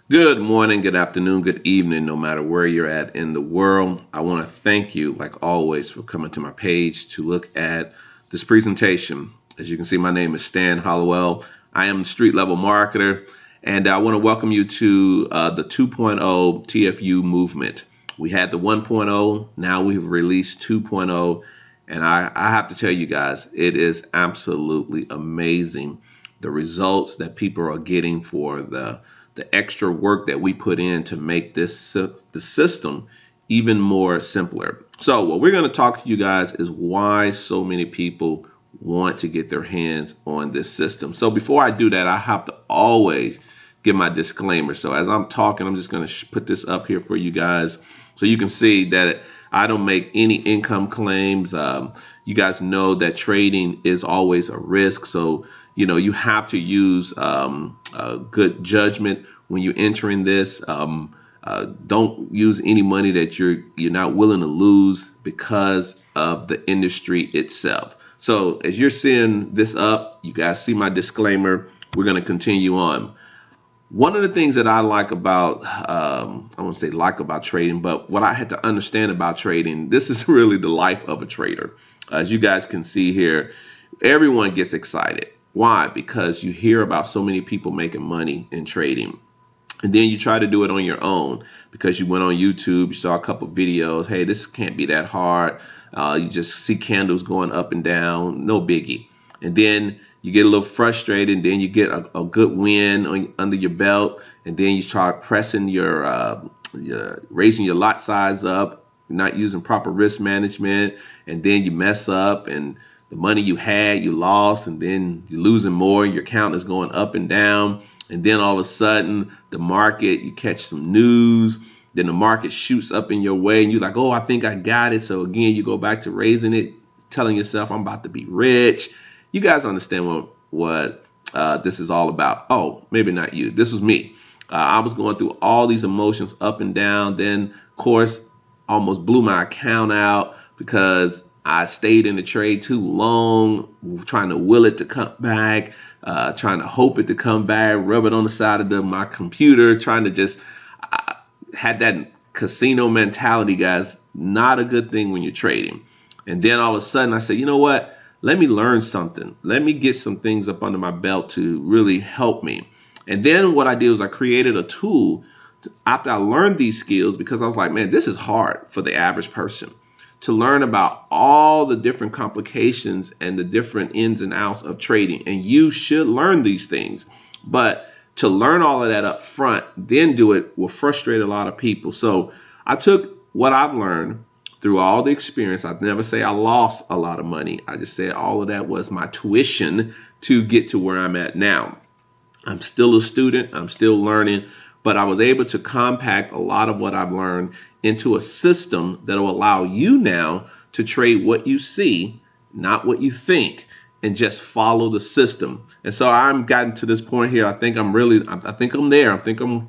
Good morning, good afternoon, good evening, no matter where you're at in the world. I want to thank you, like always, for coming to my page to look at this presentation. As you can see, my name is Stan Hollowell. I am the street level marketer, and I want to welcome you to the 2.0 TFU movement. We had the 1.0, now we've released 2.0, and I have to tell you guys, it is absolutely amazing the results that people are getting for the extra work that we put in to make the system even more simpler. So what we're going to talk to you guys is why so many people want to get their hands on this system. So before I do that, I have to always give my disclaimer. So as I'm talking, I'm just going to put this up here for you guys so you can see that I don't make any income claims. You guys know that trading is always a risk. So, you have to use good judgment when you're entering this. Don't use any money that you're not willing to lose because of the industry itself. So as you're seeing this up, you guys see my disclaimer. We're going to continue on. One of the things that I like about, I won't say like about trading, but what I had to understand about trading, this is really the life of a trader. As you guys can see here, everyone gets excited. Why? Because you hear about so many people making money in trading. And then you try to do it on your own because you went on YouTube, you saw a couple videos. Hey, this can't be that hard. You just see candles going up and down, no biggie. And then you get a little frustrated, and then you get a good win under your belt, and then you start pressing raising your lot size up, not using proper risk management, and then you mess up, and the money you had, you lost, and then you're losing more, and your count is going up and down. And then all of a sudden, the market, you catch some news, then the market shoots up in your way, and you're like, oh, I think I got it. So again, you go back to raising it, telling yourself, I'm about to be rich. You guys understand what this is all about. Oh, maybe not you. This was me. I was going through all these emotions up and down. Then, of course, almost blew my account out because I stayed in the trade too long, trying to will it to come back, trying to hope it to come back, rub it on the side of my computer, trying to just had that casino mentality, guys. Not a good thing when you're trading. And then all of a sudden I said, you know what? Let me learn something. Let me get some things up under my belt to really help me. And then what I did was I created a tool after I learned these skills, because I was like, man, this is hard for the average person to learn about all the different complications and the different ins and outs of trading. And you should learn these things. But to learn all of that up front, then do it, will frustrate a lot of people. So I took what I've learned through all the experience. I'd never say I lost a lot of money. I just said all of that was my tuition to get to where I'm at now. I'm still a student. I'm still learning, but I was able to compact a lot of what I've learned into a system that will allow you now to trade what you see, not what you think, and just follow the system. And so I'm gotten to this point here. I think I'm there. I think I'm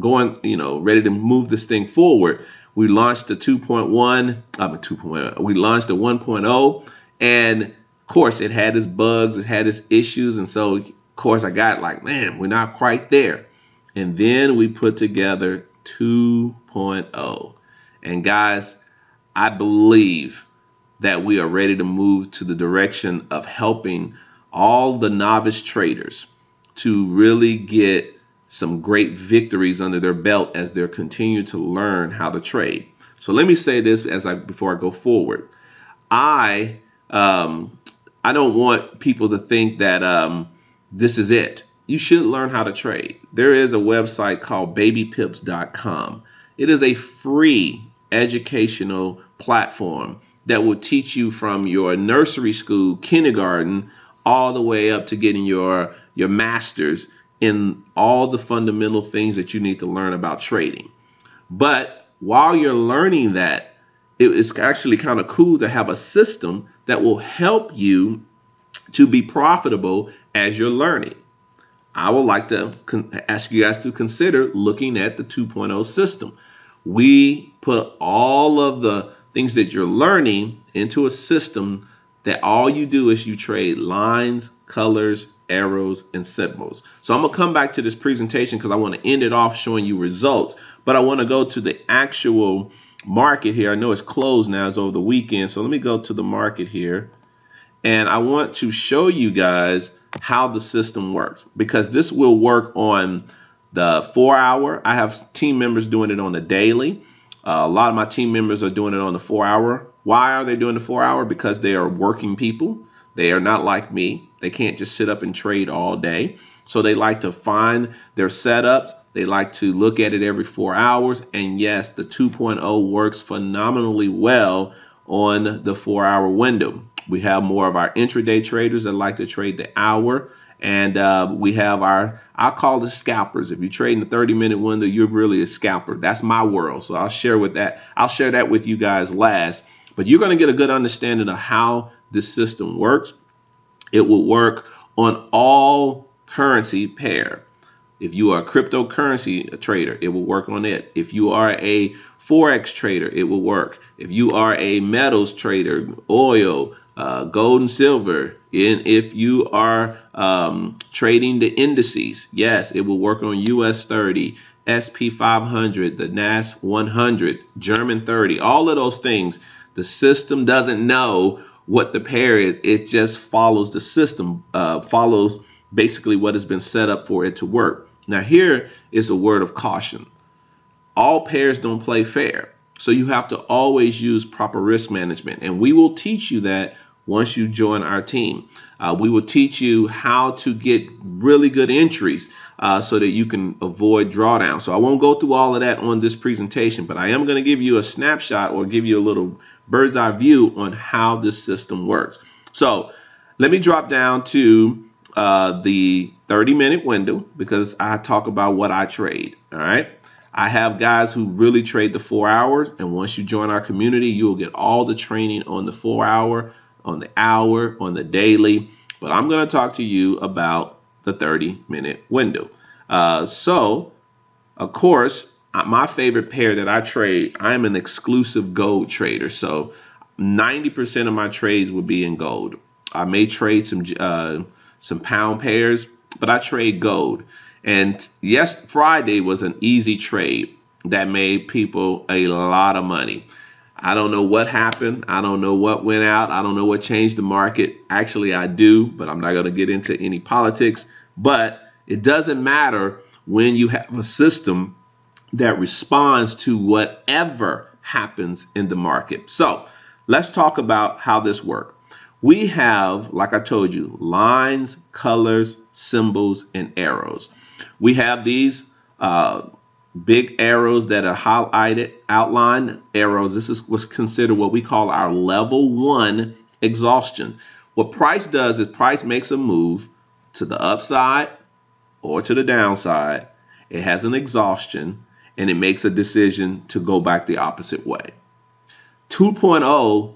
going, ready to move this thing forward. We launched the 2.1, we launched the 1.0, and of course it had its bugs, it had its issues, and so of course I got like, man, we're not quite there. And then we put together 2.0. And guys, I believe that we are ready to move to the direction of helping all the novice traders to really get some great victories under their belt as they're continuing to learn how to trade. So let me say this before I go forward. I don't want people to think that this is it. You should learn how to trade. There is a website called babypips.com. It is a free educational platform that will teach you from your nursery school, kindergarten, all the way up to getting your master's in all the fundamental things that you need to learn about trading. But while you're learning that, it's actually kind of cool to have a system that will help you to be profitable as you're learning. I would like to ask you guys to consider looking at the 2.0 system. We put all of the things that you're learning into a system that all you do is you trade lines, colors, arrows, and symbols. So I'm going to come back to this presentation because I want to end it off showing you results. But I want to go to the actual market here. I know it's closed now. It's over the weekend. So let me go to the market here. And I want to show you guys how the system works, because this will work on the 4 hour. I have team members doing it on the daily. A lot of my team members are doing it on the 4 hour. Why are they doing the 4 hour? Because they are working people. They are not like me. They can't just sit up and trade all day. So they like to find their setups. They like to look at it every 4 hours. And yes, the 2.0 works phenomenally well on the 4 hour window. We have more of our intraday traders that like to trade the hour. And we have I'll call it scalpers. If you trade in the 30-minute window, you're really a scalper. That's my world. So I'll share that with you guys last. But you're going to get a good understanding of how this system works. It will work on all currency pair. If you are a cryptocurrency trader, it will work on it. If you are a Forex trader, it will work. If you are a metals trader, oil, gold and silver, and if you are trading the indices, yes, it will work on US 30, SP 500, the NAS 100, German 30, all of those things. The system doesn't know what the pair is. It just follows the system, follows basically what has been set up for it to work. Now here is a word of caution. All pairs don't play fair. So you have to always use proper risk management. And we will teach you that once you join our team. We will teach you how to get really good entries so that you can avoid drawdown. So I won't go through all of that on this presentation, but I am going to give you a snapshot or give you a little bird's eye view on how this system works. So let me drop down to the 30-minute window because I talk about what I trade. All right. I have guys who really trade the 4 hours. And once you join our community, you will get all the training on the 4 hour, on the hour, on the daily. But I'm going to talk to you about the 30-minute window. So, of course, my favorite pair that I trade, I'm an exclusive gold trader. So 90% of my trades will be in gold. I may trade some pound pairs, but I trade gold. And yes, Friday was an easy trade that made people a lot of money. I don't know what happened. I don't know what went out. I don't know what changed the market. Actually, I do, but I'm not going to get into any politics. But it doesn't matter when you have a system that responds to whatever happens in the market. So let's talk about how this works. We have, like I told you, lines, colors, symbols, and arrows. We have these big arrows that are highlighted, outlined arrows. This is what's considered what we call our level 1 exhaustion. What price does is price makes a move to the upside or to the downside. It has an exhaustion and it makes a decision to go back the opposite way. 2.0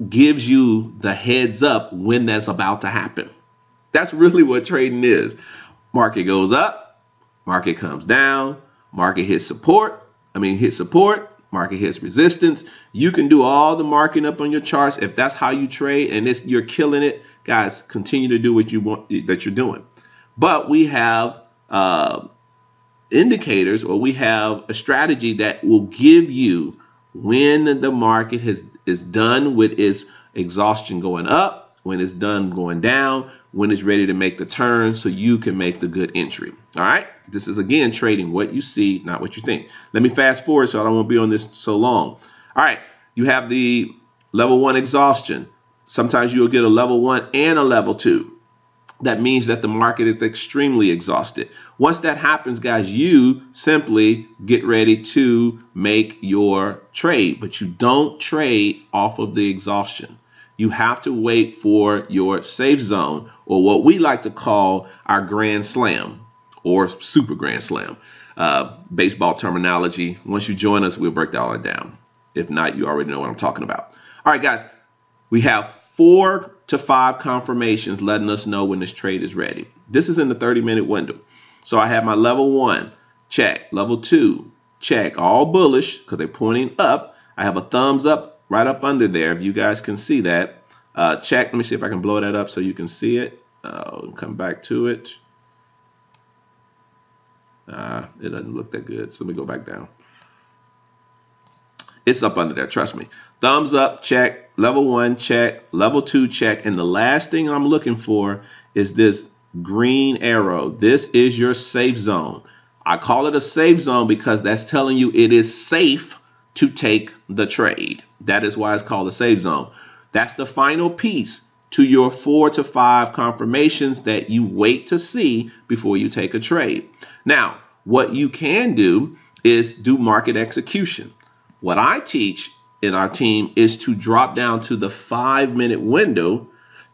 gives you the heads up when that's about to happen. That's really what trading is. Market goes up, market comes down, market hits support, market hits resistance. You can do all the marking up on your charts if that's how you trade and you're killing it. Guys, continue to do what you want that you're doing. But we have indicators, or we have a strategy that will give you when the market is done with its exhaustion going up, when it's done going down, when it's ready to make the turn, so you can make the good entry. All right. This is, again, trading what you see, not what you think. Let me fast forward so I don't want to be on this so long. All right. You have the level 1 exhaustion. Sometimes you'll get a level 1 and a level 2. That means that the market is extremely exhausted. Once that happens, guys, you simply get ready to make your trade, but you don't trade off of the exhaustion. You have to wait for your safe zone, or what we like to call our grand slam or super grand slam. Baseball terminology. Once you join us, we'll break that all down. If not, you already know what I'm talking about. All right, guys, we have 4 to 5 confirmations letting us know when this trade is ready. This is in the 30-minute window. So I have my level 1, check. Level 2, check. All bullish because they're pointing up. I have a thumbs up right up under there, if you guys can see that. Check. Let me see if I can blow that up so you can see it. Come back to it. It doesn't look that good. So let me go back down. It's up under there, trust me. Thumbs up, check. Level 1, check. Level 2, check. And the last thing I'm looking for is this green arrow. This is your safe zone. I call it a safe zone because that's telling you it is safe to take the trade. That is why it's called a safe zone. That's the final piece to your 4 to 5 confirmations that you wait to see before you take a trade. Now, what you can do is do market execution. What I teach in our team is to drop down to the 5-minute window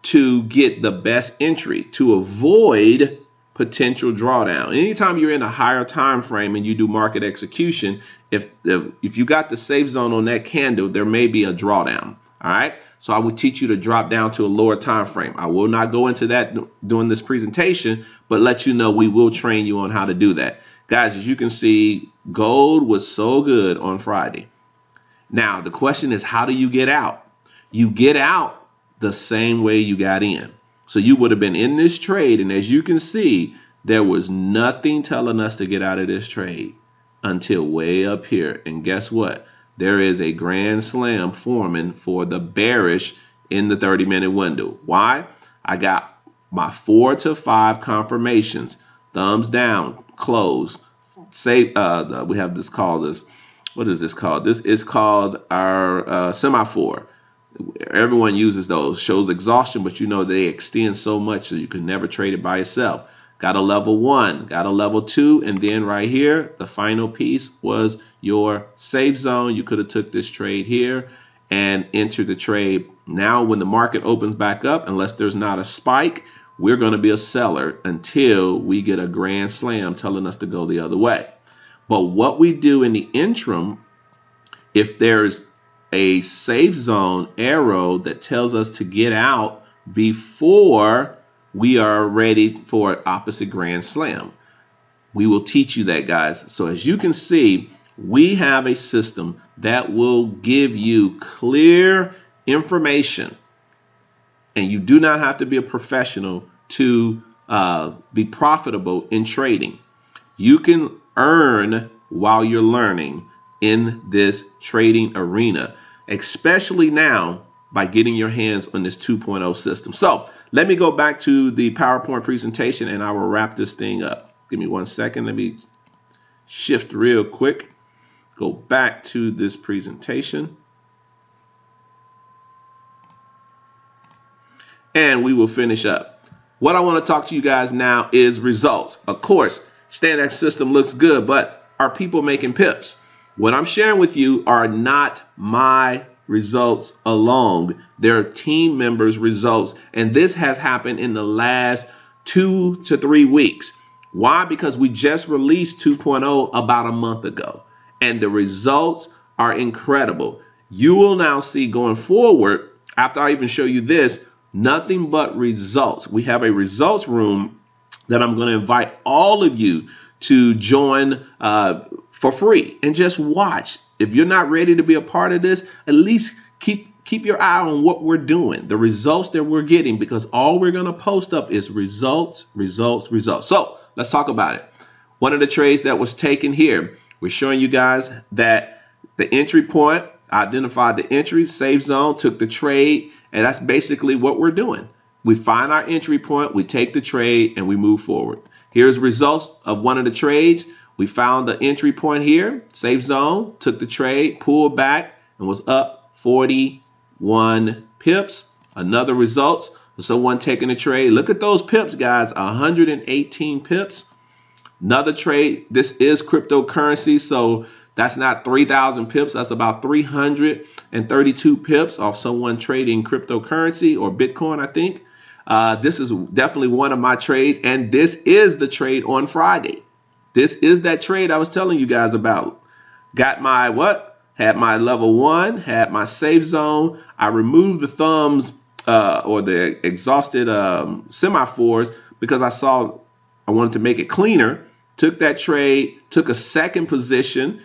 to get the best entry, to avoid potential drawdown. Anytime you're in a higher time frame and you do market execution, if you got the safe zone on that candle, there may be a drawdown. All right. So I would teach you to drop down to a lower time frame. I will not go into that during this presentation, but let you know we will train you on how to do that. Guys, as you can see, gold was so good on Friday. Now, the question is, how do you get out? You get out the same way you got in. So you would have been in this trade, and as you can see, there was nothing telling us to get out of this trade until way up here. And guess what? There is a grand slam forming for the bearish in the 30-minute window. Why? I got my 4 to 5 confirmations. Thumbs down, close. Say we have this called this. What is this called? This is called our semaphore. Everyone uses those. Shows exhaustion, but you know they extend so much so you can never trade it by yourself. Got a level 1, got a level 2, and then right here, the final piece was your safe zone. You could have took this trade here and entered the trade. Now, when the market opens back up, unless there's not a spike, we're going to be a seller until we get a grand slam telling us to go the other way. But what we do in the interim, if there's a safe zone arrow that tells us to get out before we are ready for an opposite grand slam, we will teach you that, guys. So as you can see, we have a system that will give you clear information, and you do not have to be a professional to be profitable in trading. You can earn while you're learning in this trading arena, especially now by getting your hands on this 2.0 system. So let me go back to the PowerPoint presentation and I will wrap this thing up. Give me 1 second. Let me shift real quick. Go back to this presentation. And we will finish up. What I want to talk to you guys now is results. Of course, Standard system looks good, but are people making pips? What I'm sharing with you are not my results alone. They're team members' results. And this has happened in the last 2 to 3 weeks. Why? Because we just released 2.0 about a month ago. And the results are incredible. You will now see going forward, after I even show you this, nothing but results. We have a results room that I'm going to invite all of you to join for free and just watch. If you're not ready to be a part of this, at least keep your eye on what we're doing, the results that we're getting, because all we're going to post up is results, results, results. So let's talk about it. One of the trades that was taken here, we're showing you guys that the entry point, identified the entry, safe zone, took the trade, and that's basically what we're doing. We find our entry point, we take the trade, and we move forward. Here's results of one of the trades. We found the entry point here, safe zone, took the trade, pulled back, and was up 41 pips. Another results of someone taking a trade. Look at those pips, guys, 118 pips. Another trade, this is cryptocurrency, so that's not 3,000 pips. That's about 332 pips off someone trading cryptocurrency or Bitcoin, I think. This is definitely one of my trades, and this is the trade on Friday. This is that trade I was telling you guys about. Got my what? Had my level 1, had my safe zone. I removed the thumbs or the exhausted semaphores because I wanted to make it cleaner. Took that trade, took a second position,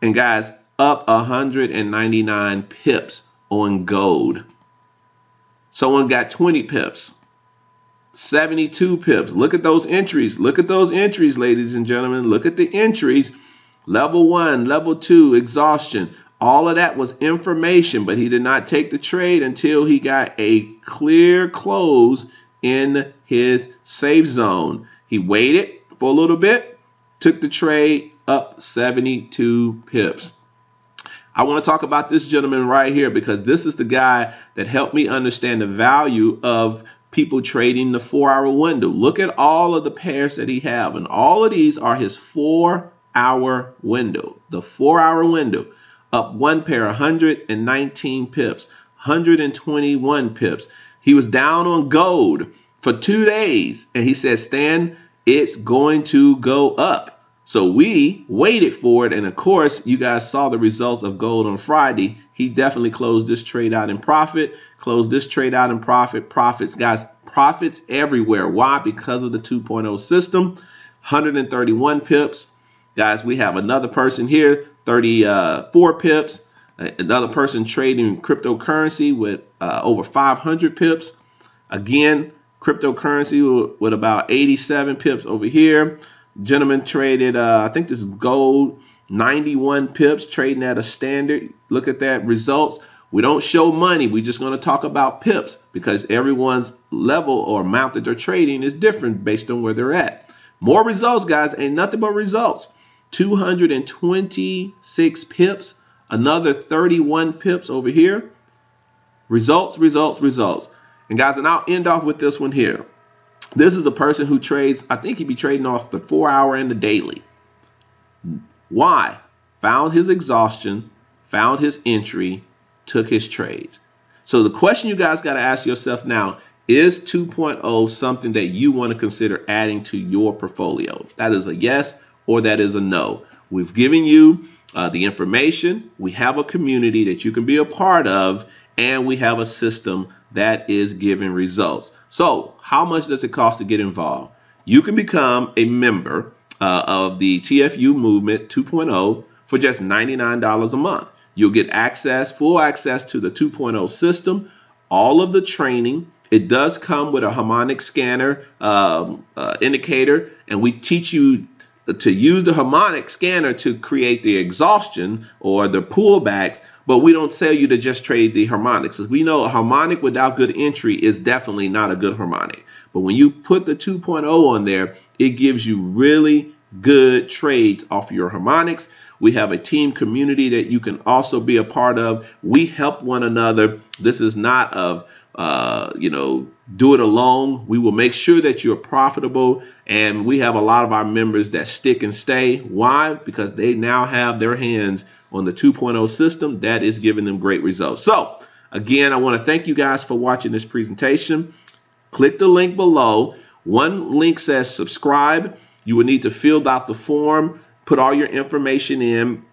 and guys, up 199 pips on gold. Someone got 20 pips. 72 pips. Look at those entries. Look at those entries, ladies and gentlemen. Look at the entries. Level 1, level 2, exhaustion. All of that was information, but he did not take the trade until he got a clear close in his safe zone. He waited for a little bit, took the trade up 72 pips. I want to talk about this gentleman right here because this is the guy that helped me understand the value of people trading the 4-hour window. Look at all of the pairs that he have, and all of these are his 4-hour window. The 4-hour window. Up one pair, 119 pips, 121 pips. He was down on gold for 2 days, and he said, Stan, it's going to go up. So we waited for it, and of course, you guys saw the results of gold on Friday. He definitely closed this trade out in profit, profits, guys, profits everywhere. Why? Because of the 2.0 system, 131 pips. Guys, we have another person here, 34 pips, another person trading cryptocurrency with over 500 pips. Again, cryptocurrency with about 87 pips over here. Gentleman traded, I think this is gold, 91 pips, trading at a standard. Look at that results. We don't show money. We're just going to talk about pips because everyone's level or amount that they're trading is different based on where they're at. More results, guys, ain't nothing but results. 226 pips, another 31 pips over here. Results. And guys, and I'll end off with this one here. This is a person who trades, I think he'd be trading off the 4-hour and the daily. Why? Found his exhaustion, found his entry, took his trades. So the question you guys got to ask yourself now, is 2.0 something that you want to consider adding to your portfolio? That is a yes or that is a no. We've given you the information. We have a community that you can be a part of, and we have a system that is giving results. So how much does it cost to get involved? You can become a member of the TFU Movement 2.0 for just $99 a month. You'll get access, full access to the 2.0 system, all of the training. It does come with a harmonic scanner indicator, and we teach you to use the harmonic scanner to create the exhaustion or the pullbacks, but we don't tell you to just trade the harmonics. As we know, a harmonic without good entry is definitely not a good harmonic. But when you put the 2.0 on there, it gives you really good trades off your harmonics. We have a team community that you can also be a part of. We help one another. This is not of do it alone. We will make sure that you're profitable, and we have a lot of our members that stick and stay. Why? Because they now have their hands on the 2.0 system that is giving them great results. So again, I want to thank you guys for watching this presentation. Click the link below. One link says subscribe. You will need to fill out the form, put all your information in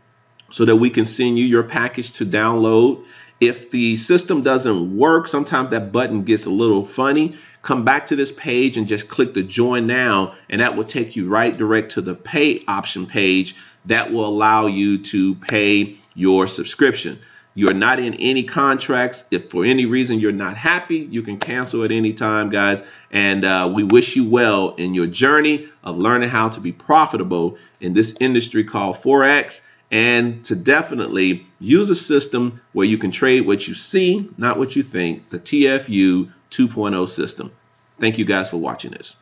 so that we can send you your package to download. If the system doesn't work, sometimes that button gets a little funny. Come back to this page and just click the join now, and that will take you right direct to the pay option page that will allow you to pay your subscription. You're not in any contracts. If for any reason you're not happy, you can cancel at any time, guys. And we wish you well in your journey of learning how to be profitable in this industry called Forex, and to definitely use a system where you can trade what you see, not what you think, the TFU 2.0 system. Thank you guys for watching this.